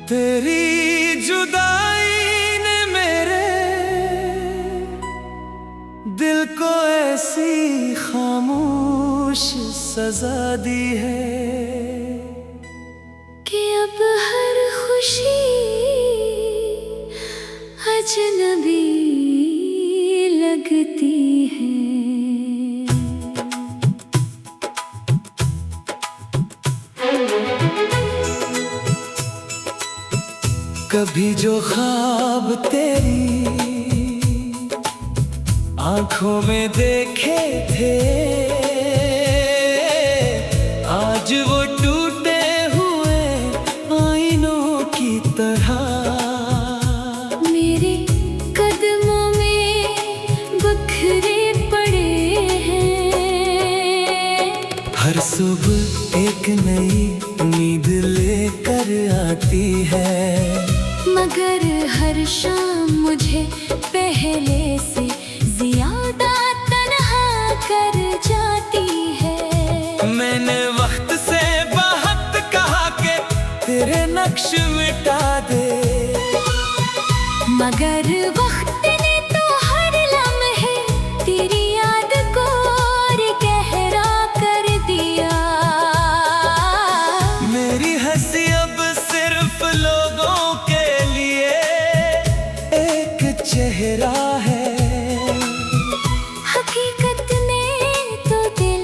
तेरी जुदाई ने मेरे दिल को ऐसी खामोश सजा दी है कि अब हर खुशी अजनबी लगती है। कभी जो ख्वाब तेरी आंखों में देखे थे, आज वो टूटे हुए आईनों की तरह मेरे कदमों में बिखरे पड़े हैं। हर सुबह एक नई नींद लेकर आती है, मगर हर शाम मुझे पहले से ज्यादा तन्हा कर जाती है। मैंने वक्त से बहुत कहा कि तेरे नक्श मिटा दे, मगर वक्त ने तो हर लम्हे तेरी याद को और गहरा कर दिया। मेरी हंसी अब सिर्फ लोगों के लिए एक चेहरा है, हकीकत में तो दिल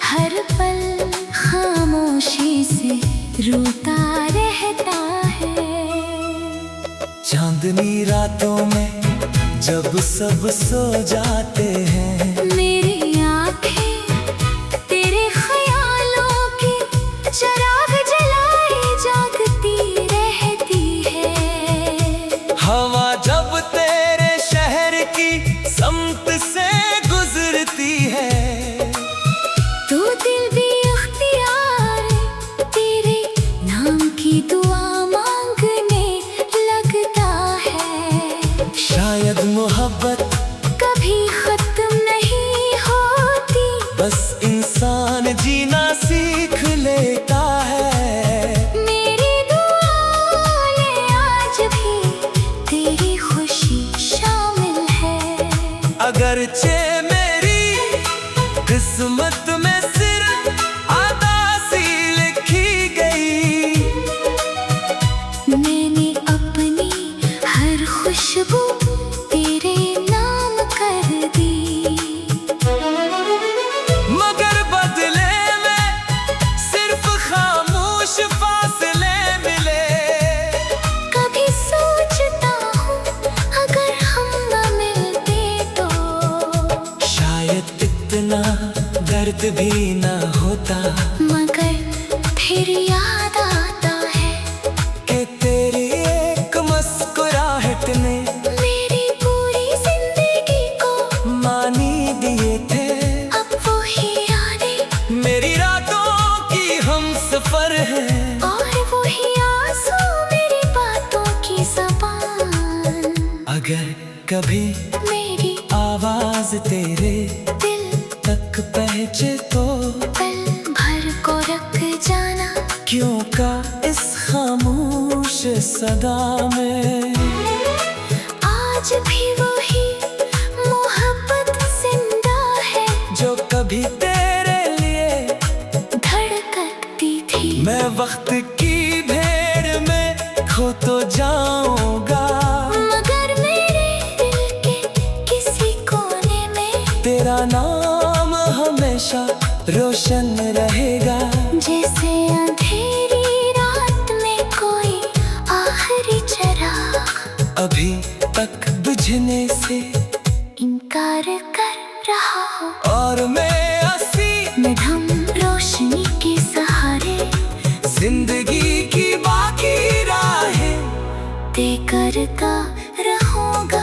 हर पल खामोशी से रोता रहता है। चांदनी रातों में जब सब सो जाते हैं, मेरी आँखें तेरे ख्यालों की चिराग जलाए जागती रहती है। हवा जब तेरे शहर की समत से गुजरती है, तो दिल भी अख्तियार तेरे नाम की दुआ मांगने लगता है। शायद मोहब्बत कभी खत्म नहीं होती, बस इंसान जीना सीख लेता है। मेरी दुआओं में आज भी तेरी खुशी शामिल है। अगरचे मेरी किस्मत में सिर्फ आदासी लिखी गई, मैंने अपनी हर खुशबू तेरे नाम कर दी, मगर बदले में सिर्फ खामोश फासले मिले। कभी सोचता हूँ अगर हम न मिलते तो शायद इतना दर्द भी ना होता, मगर फिर याद आता है कि तेरी एक मुस्कुराहट ने मेरी पूरी जिंदगी को मानी दिए थे। अब वो ही यादें मेरी रातों की हम सफर है, और वो ही आंसू मेरी बातों की ज़बान। अगर कभी मेरी आवाज तेरे दिल तक पहुंचे तो पल भर को रख जाना, क्यों का इस खामोश सदा में आज भी वही मोहब्बत जिंदा है जो कभी तेरे लिए धड़कती थी। मैं वक्त की भेड़ में खो तो जाऊंगा, मगर मेरे दिल के किसी कोने में तेरा नाम हमेशा रोशन रहेगा। जैसे अंधेरी रात में कोई आखिरी चिराग अभी तक बुझने से इनकार कर रहा हो, और मैं हंसी मैं ढम रोशनी के सहारे जिंदगी की बाकी राहें तय करता रहूंगा।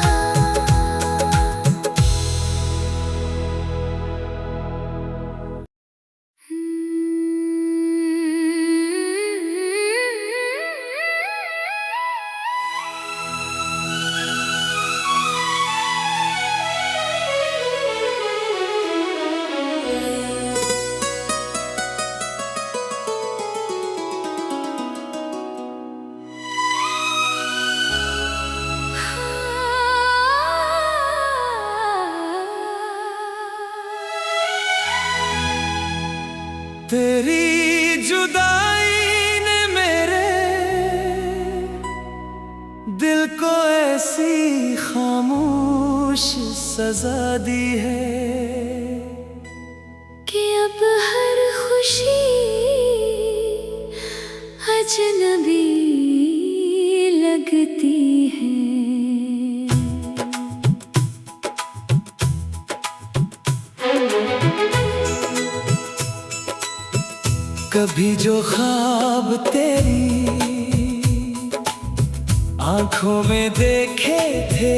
ऐसी खामोश सजा दी है कि अब हर खुशी अजनबी लगती है। कभी जो ख्वाब तेरी आंखों में देखे थे,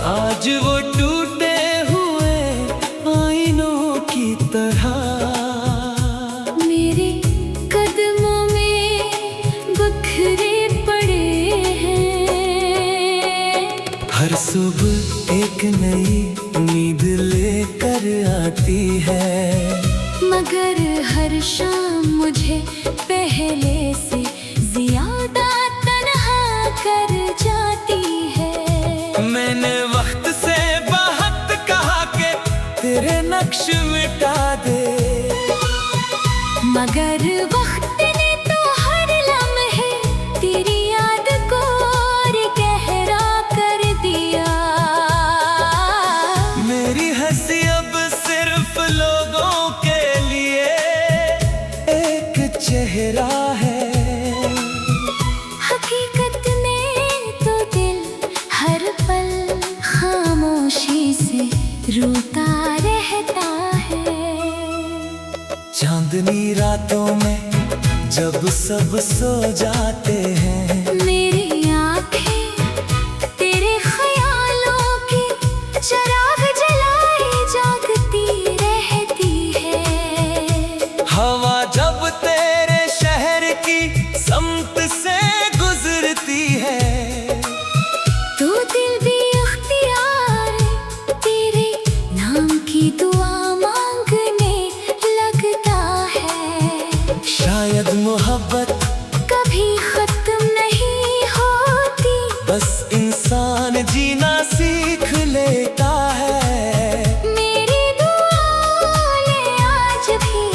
आज वो टूटे हुए आईनों की तरह मेरे कदमों में बिखरे पड़े हैं। हर सुबह एक नई नींद लेकर आती है, मगर हर शाम मुझे पहले से ज्यादा तन्हा कर जाती है। मैंने वक्त से बहुत कहा कि तेरे नक्श मिटा दे, मगर वक्त ने तो हर लम्हे तेरी याद को और गहरा कर दिया। मेरी हंसी अब सिर्फ लोगों के लिए एक चेहरा है, हकीकत में तो दिल हर पल खामोशी से रोता रहता है। चांदनी रातों में जब सब सो जाते हैं, मेरी आंखें तेरे ख्यालों की चिराग जलाए जागती रहती है। हवा जब तेरे शहर की समत से गुजरती है, तो दिल भी अख्तियार तेरे नाम की दुआ मांगने लगता है। शायद मोहब्बत कभी खत्म नहीं होती, बस इंसान जीना सीख लेता है। मेरी दुआ में आज भी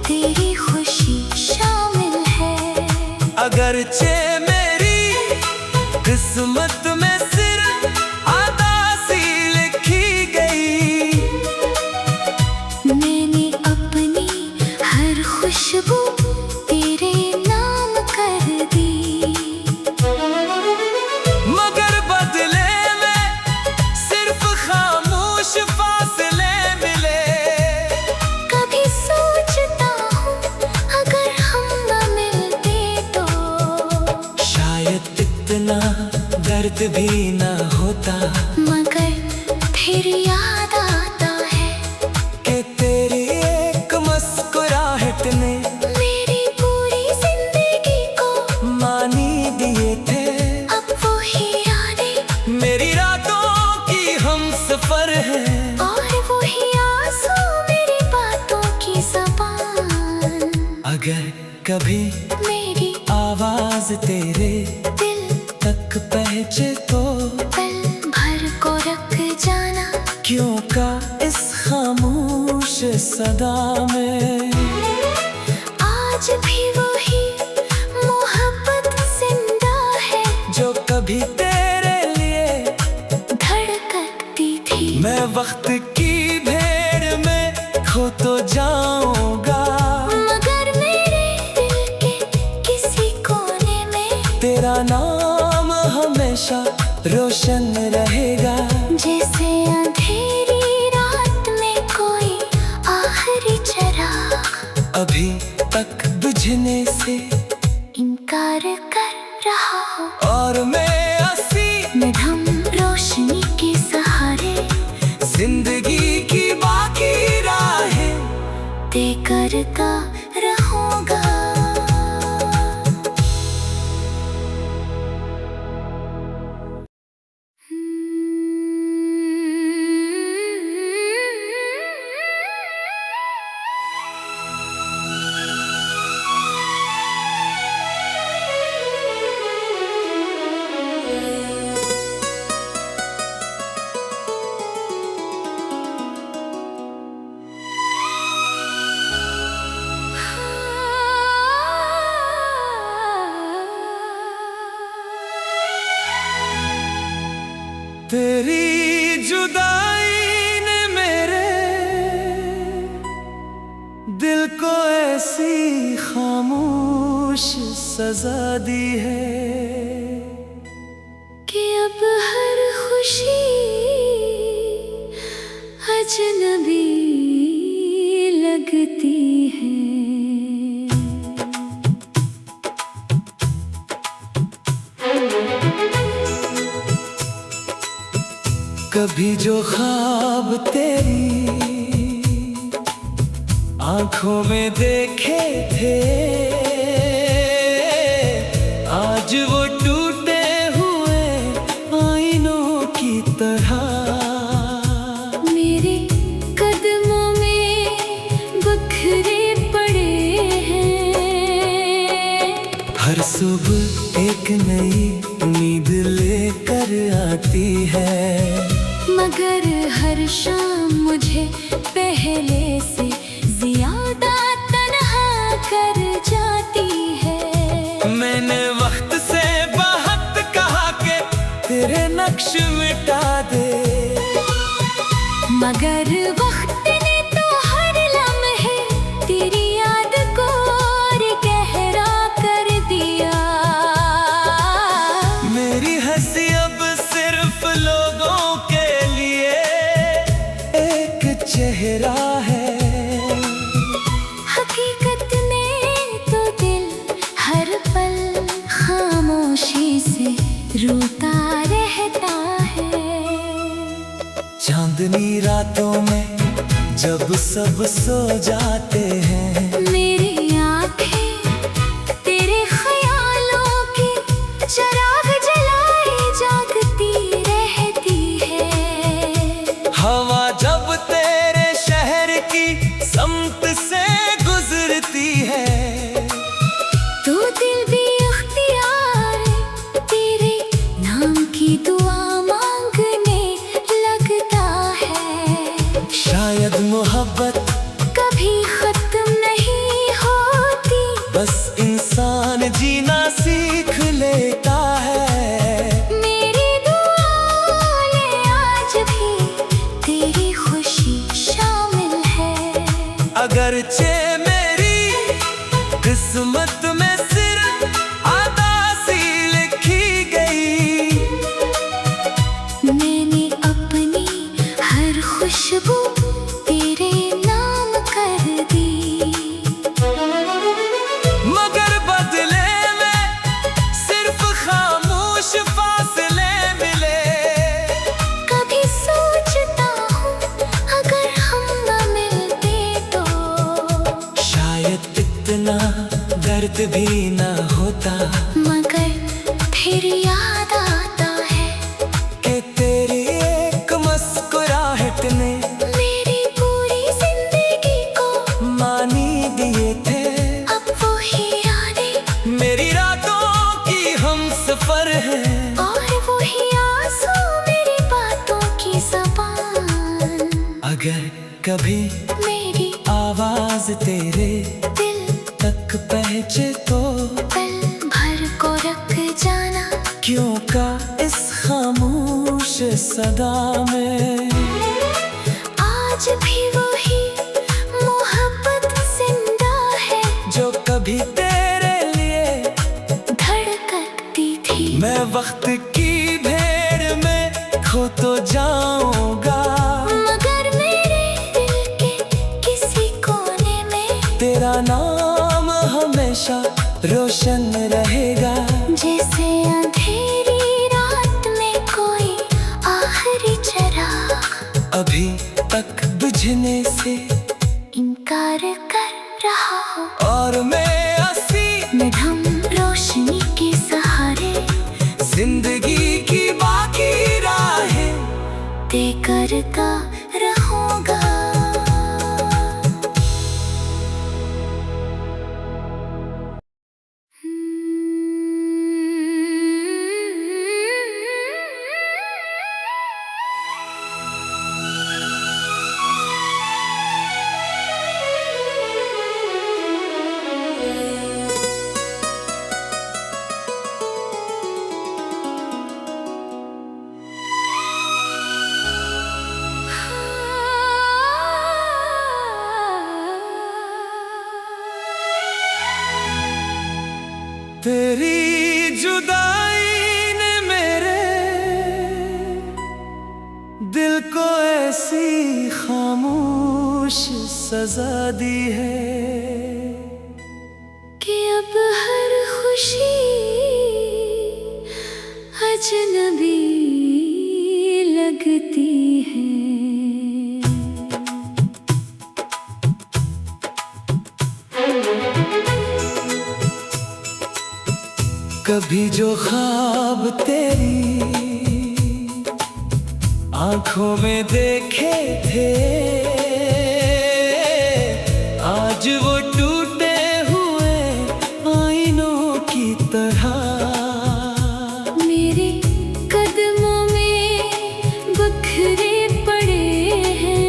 तेरी खुशी शामिल है। अगरचे मेरी किस्मत में सिर्फ आदासी लिखी गई, मैंने अपनी हर खुशबू तेरे नाम कर दी, मगर बदले में सिर्फ खामोश फासले मिले। कभी सोचता हूँ अगर हम न मिलते तो शायद इतना दर्द भी ना होता, मगर फिर याद आता है कि तेरी एक मुस्कुराहट ने मेरी पूरी जिंदगी को मानी दिए थे। अब वो ही यादें मेरी रातों की हम सफर है, और वो ही आंसू मेरी बातों की ज़बान। अगर कभी मेरी आवाज तेरे दिल तक पहुंचे तो पल भर को रख जाना, क्यों का इस खामोश सदा में आज भी वही मोहब्बत जिंदा है जो कभी तेरे लिए धड़कती थी। मैं वक्त की भेड़ में खो तो जाऊंगा, मगर मेरे दिल के किसी कोने में तेरा नाम हमेशा रोशन रहेगा। जैसे अंधेरी रात में कोई आखिरी चिराग अभी तक बुझने से इनकार कर रहा हो, और मैं हंसी मैं हम रोशनी के सहारे जिंदगी की बाकी राहें तय करता रहूंगा। खामोश सजा दी है कि अब हर खुशी अजनबी लगती है। कभी जो ख्वाब तेरी आंखों में देखे थे, आज वो टूटे हुए आईनों की तरह मेरे कदमों में बिखरे पड़े हैं। हर सुबह एक नई उम्मीद लेकर आती है, मगर हर शाम मुझे पहले से ज्यादा तन्हा कर जाती है। मैंने वक्त से बहुत कहा कि तेरे नक्श मिटा दे, मगर वक्त ने तो हर लम्हे तेरी याद को और गहरा कर दिया। मेरी हंसी अब सिर्फ लोगों के लिए एक चेहरा है, हकीकत में तो दिल हर पल खामोशी से रोता रहता है। चांदनी रातों में जब सब सो जाते हैं, मेरी आंखें तेरे ख्यालों की चिराग जलाए जागती रहती है। हवा जब तेरे शहर की समत से गुजरती है, तो दिल भी अख्तियार तेरे नाम की दुआ मांगने लगता है। शायद मोहब्बत कभी खत्म नहीं होती, बस इंसान जीना सीख लेता है। मेरी दुआ में आज भी तेरी खुशी शामिल है। अगरचे मेरी किस्मत में सिर्फ आदासी लिखी गई, मैंने अपनी हर खुशबू तेरे नाम कर दी, मगर बदले में सिर्फ खामोश फासले मिले। कभी सोचता हूँ अगर हम न मिलते तो शायद इतना दर्द भी न होता, मगर फिर याद आता है कि तेरी एक मुस्कुराहट ने मेरी पूरी जिंदगी को मानी दिए थे। अब वही यादें मेरी रातों की हम सफर है, और वही आंसू मेरी बातों की ज़बान। अगर कभी मेरी आवाज तेरे दिल तक पहुंचे तो पल भर को रख जाना, क्यों का इस खामोश सदा में आज भी वही मोहब्बत जिंदा है जो कभी तेरे लिए धड़कती थी। मैं वक्त की भीड़ में खो तो जाऊंगा, मगर मेरे दिल के किसी कोने में तेरा नाम हमेशा रोशन रहेगा। जैसे अंधेरी रात में कोई आखिरी चिराग अभी तक बुझने से इनकार कर रहा हो, और मैं हंसी मैं हम रोशनी के सहारे जिंदगी की बाकी राहें तय करता रहूंगा। तेरी जुदाई ने मेरे दिल को ऐसी खामोश सजा दी है कि अब हर खुशी अजनबी लगती है। कभी जो ख्वाब तेरी आंखों में देखे थे, आज वो टूटे हुए आईनों की तरह मेरे कदमों में बिखरे पड़े हैं।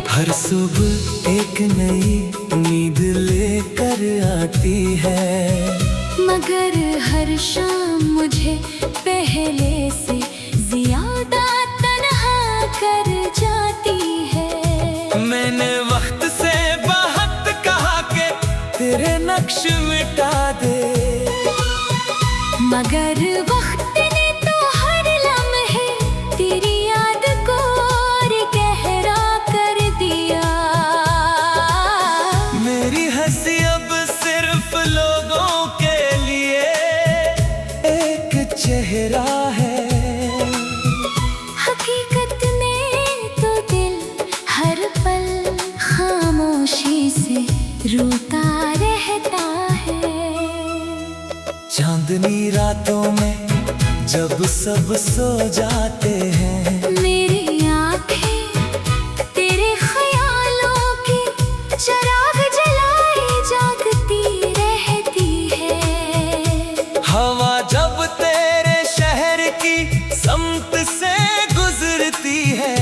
हर सुबह एक नई उम्मीद लेकर आती है, मगर हर शाम मुझे पहले से ज्यादा तन्हा कर जाती है। मैंने वक्त से बहुत कहा कि तेरे नक्श मिटा दे, मगर वक्त ने तो हर लम्हे तेरी याद को और गहरा कर दिया। मेरी हंसी अब सिर्फ लोगों के लिए एक चेहरा है, हकीकत में तो दिल हर पल खामोशी से रोता रहता है। चांदनी रातों में जब सब सो जाते हैं, मेरी आँखें तेरे ख्यालों की चिराग जलाए जागती रहती है। हवा जब तेरे शहर की समत से गुजरती है,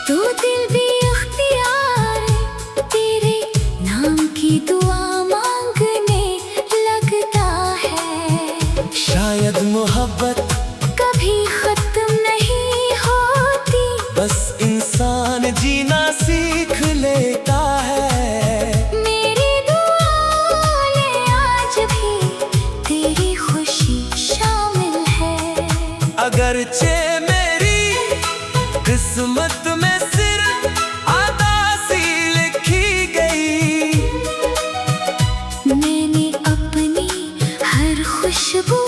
तो दिल भी अख्तियार तेरे नाम की दुआ मांगने लगता है। शायद मोहब्बत कभी खत्म नहीं होती, बस इंसान जीना सीख लेता है। मेरी दुआओं में आज भी तेरी खुशी शामिल है। अगरचे मेरी किस्मत में सिर्फ आदासी लिखी गई, मैंने अपनी हर खुशबू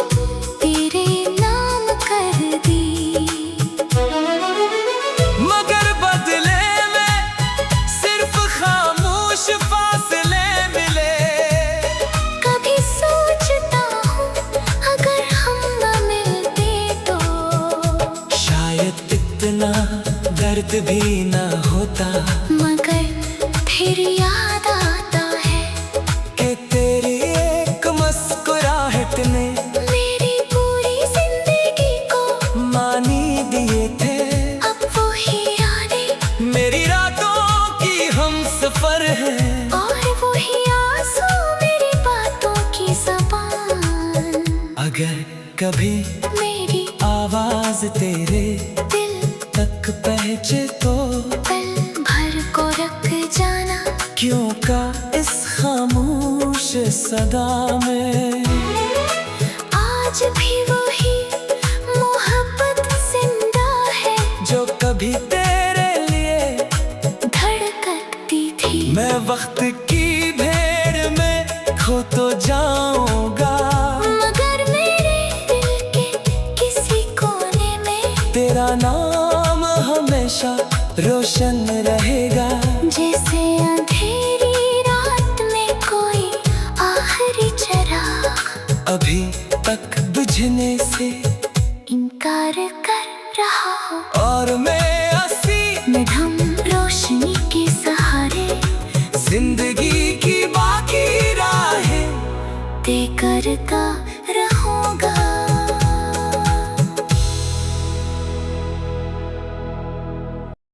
तेरे नाम कर दी, मगर बदले में सिर्फ खामोश फासले मिले। कभी सोचता हूँ अगर हम न मिलते तो शायद इतना दर्द भी ना होता, मगर फिर याद आता है कि तेरी एक मुस्कुराहट ने मेरी पूरी जिंदगी को मानी दिए थे। अब वो ही यादें मेरी रातों की हम सफर है, और वो ही आंसू मेरी बातों की ज़बान। अगर कभी मेरी आवाज तेरे दिल तक पहुंचे तो पल भर को रख जाना, क्यों का इस खामोश सदा में आज भी वही मोहब्बत जिंदा है जो कभी तेरे लिए धड़कती थी। मैं वक्त की भेड़ में खो तो जाऊंगा, मगर मेरे दिल के किसी कोने में तेरा नाम हमेशा रोशन रहेगा। जैसे अंधेरी रात में कोई आखिरी चिराग अभी तक बुझने से इनकार कर रहा हो, और मैं हंसी मैं ढम रोशनी के सहारे जिंदगी की बाकी राहें तय करता